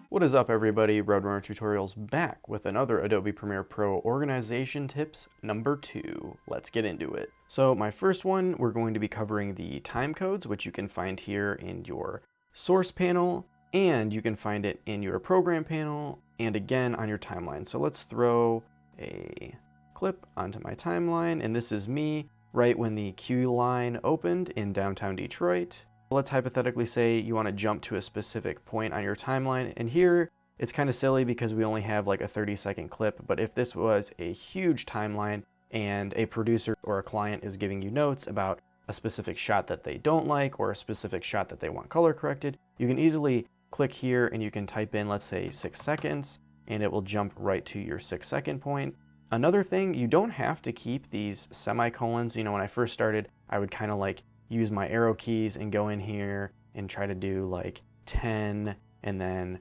What is up, everybody? Roadrunner Tutorials back with another Adobe Premiere Pro organization tips number 2. Let's get into it. So my first one, we're going to be covering the timecodes, which you can find here in your source panel, and you can find it in your program panel, and again on your timeline. So let's throw a clip onto my timeline, and this is me right when the queue line opened in downtown Detroit. Let's hypothetically say you want to jump to a specific point on your timeline, and here it's kind of silly because we only have like a 30-second clip, but if this was a huge timeline and a producer or a client is giving you notes about a specific shot that they don't like or a specific shot that they want color corrected, you can easily click here and you can type in, let's say, 6 seconds, and it will jump right to your 6-second point. Another thing, you don't have to keep these semicolons. You know, when I first started, I would kind of like use my arrow keys and go in here and try to do like 10 and then,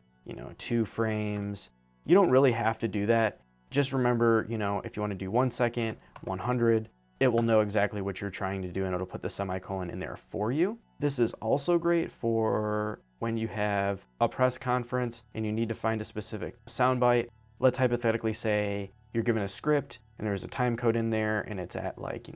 2 frames. You don't really have to do that. Just remember, if you want to do 1 second, 100, it will know exactly what you're trying to do and it'll put the semicolon in there for you. This is also great for when you have a press conference and you need to find a specific soundbite. Let's hypothetically say you're given a script and there's a time code in there and it's at like,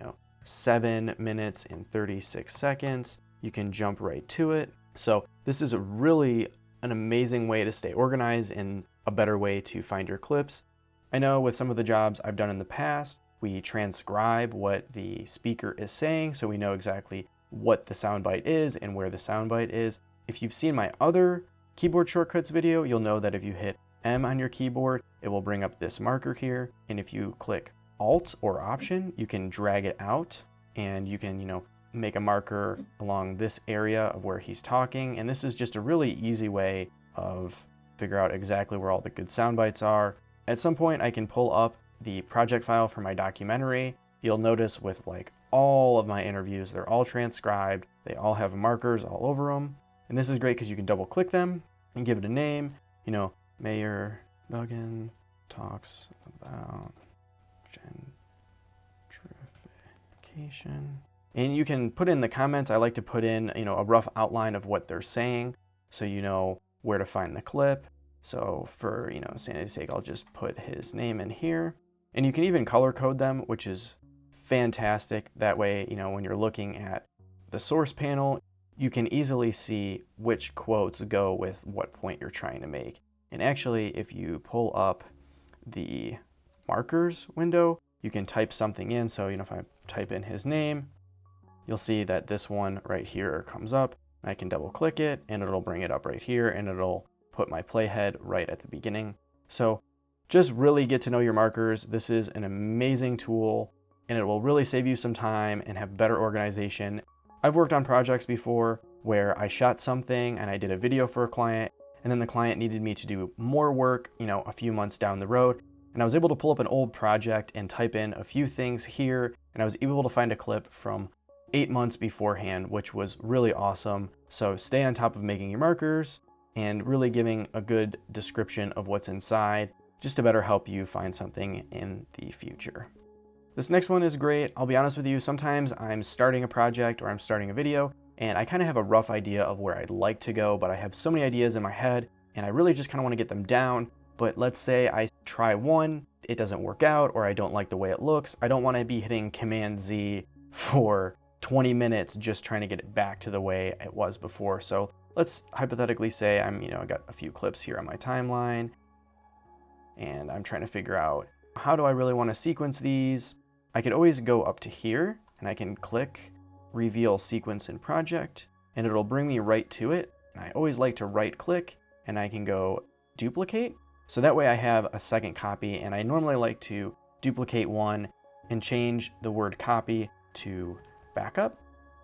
7 minutes and 36 seconds. You can jump right to it. So this is really an amazing way to stay organized and a better way to find your clips. I know with some of the jobs I've done in the past, we transcribe what the speaker is saying so we know exactly what the soundbite is and where the soundbite is. If you've seen my other keyboard shortcuts video, you'll know that if you hit M on your keyboard, it will bring up this marker here. And if you click Alt or Option, you can drag it out and you can, make a marker along this area of where he's talking. And this is just a really easy way of figure out exactly where all the good sound bites are. At some point, I can pull up the project file for my documentary. You'll notice with like all of my interviews, they're all transcribed. They all have markers all over them. And this is great because you can double click them and give it a name. Mayor Duggan talks about gentrification. And you can put in the comments. I like to put in, a rough outline of what they're saying so you know where to find the clip. So for, sanity's sake, I'll just put his name in here. And you can even color code them, which is fantastic. That way, when you're looking at the source panel, you can easily see which quotes go with what point you're trying to make. And actually, if you pull up the markers window, you can type something in. So, if I type in his name, you'll see that this one right here comes up. I can double click it and it'll bring it up right here and it'll put my playhead right at the beginning. So just really get to know your markers. This is an amazing tool and it will really save you some time and have better organization. I've worked on projects before where I shot something and I did a video for a client, and then the client needed me to do more work, a few months down the road. And I was able to pull up an old project and type in a few things here, and I was able to find a clip from 8 months beforehand, which was really awesome. So stay on top of making your markers and really giving a good description of what's inside, just to better help you find something in the future. This next one is great. I'll be honest with you, sometimes I'm starting a project or I'm starting a video and I kind of have a rough idea of where I'd like to go, but I have so many ideas in my head and I really just kind of want to get them down. But let's say I try one, it doesn't work out, or I don't like the way it looks. I don't want to be hitting Command Z for 20 minutes just trying to get it back to the way it was before. So let's hypothetically say I got a few clips here on my timeline and I'm trying to figure out how do I really want to sequence these. I could always go up to here and I can click Reveal Sequence in Project and it'll bring me right to it. And I always like to right click and I can go Duplicate. So that way I have a second copy, and I normally like to duplicate one and change the word copy to backup,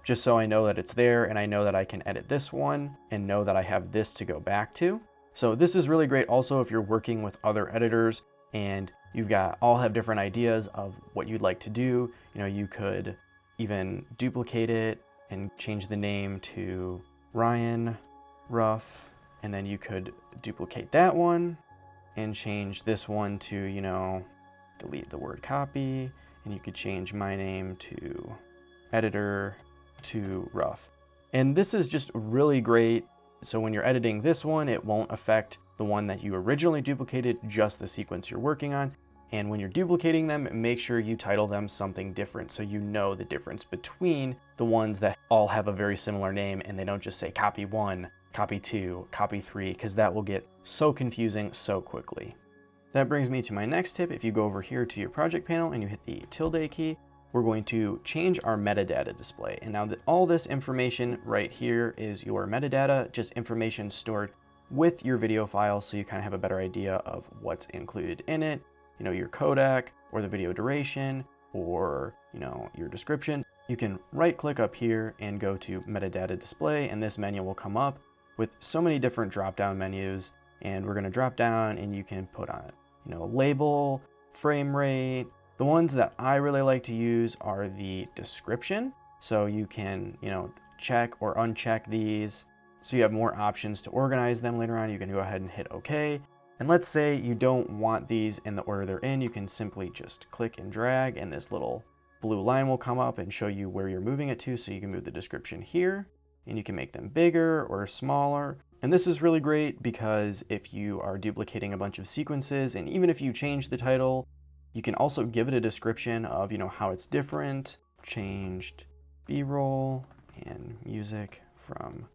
just so I know that it's there and I know that I can edit this one and know that I have this to go back to. So this is really great also if you're working with other editors and you've all have different ideas of what you'd like to do. You could even duplicate it and change the name to Ryan Ruff, and then you could duplicate that one and change this one to, delete the word copy and you could change my name to editor to rough. And this is just really great. So when you're editing this one, it won't affect the one that you originally duplicated, just the sequence you're working on. And when you're duplicating them, make sure you title them something different so you know the difference between the ones that all have a very similar name and they don't just say copy 1, copy 2, copy 3, because that will get so confusing so quickly. That brings me to my next tip. If you go over here to your project panel and you hit the tilde key, we're going to change our metadata display. And now that all this information right here is your metadata, just information stored with your video file, so you kind of have a better idea of what's included in it. You know, your codec or the video duration or, you know, your description. You can right click up here and go to metadata display, and this menu will come up with so many different drop down menus. And we're going to drop down and you can put on, you know, label, frame rate. The ones that I really like to use are the description. So you can, you know, check or uncheck these. So you have more options to organize them later on. You can go ahead and hit OK. And let's say you don't want these in the order they're in, you can simply just click and drag and this little blue line will come up and show you where you're moving it to. So you can move the description here and you can make them bigger or smaller. And this is really great because if you are duplicating a bunch of sequences, and even if you change the title, you can also give it a description of, you know, how it's different. Changed B-roll and music from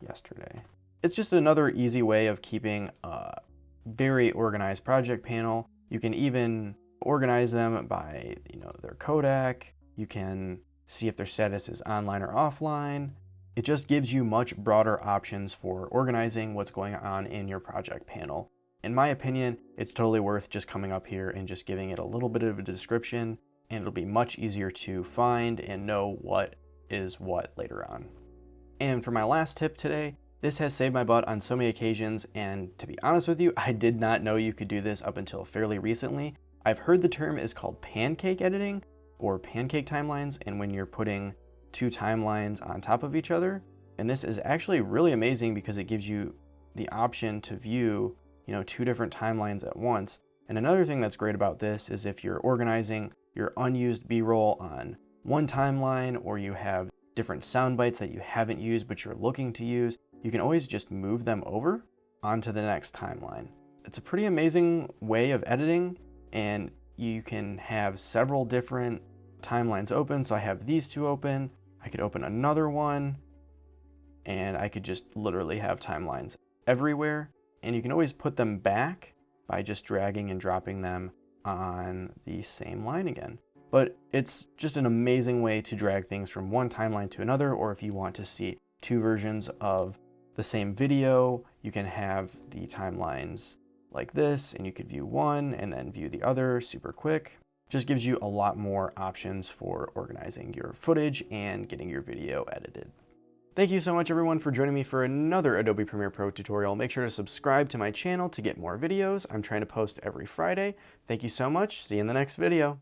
yesterday. It's just another easy way of keeping a very organized project panel. You can even organize them by, you know, their codec. You can see if their status is online or offline. It just gives you much broader options for organizing what's going on in your project panel. In my opinion, it's totally worth just coming up here and just giving it a little bit of a description, and it'll be much easier to find and know what is what later on. And for my last tip today, this has saved my butt on so many occasions, and to be honest with you, I did not know you could do this up until fairly recently. I've heard the term is called pancake editing or pancake timelines, and when you're putting two timelines on top of each other. And this is actually really amazing because it gives you the option to view, you know, two different timelines at once. And another thing that's great about this is if you're organizing your unused B-roll on one timeline, or you have different sound bites that you haven't used but you're looking to use, you can always just move them over onto the next timeline. It's a pretty amazing way of editing, and you can have several different timelines open. So I have these two open. I could open another one, and I could just literally have timelines everywhere. And you can always put them back by just dragging and dropping them on the same line again. But it's just an amazing way to drag things from one timeline to another, or if you want to see two versions of the same video, you can have the timelines like this, and you could view one and then view the other super quick. Just gives you a lot more options for organizing your footage and getting your video edited. Thank you so much everyone for joining me for another Adobe Premiere Pro tutorial. Make sure to subscribe to my channel to get more videos. I'm trying to post every Friday. Thank you so much. See you in the next video.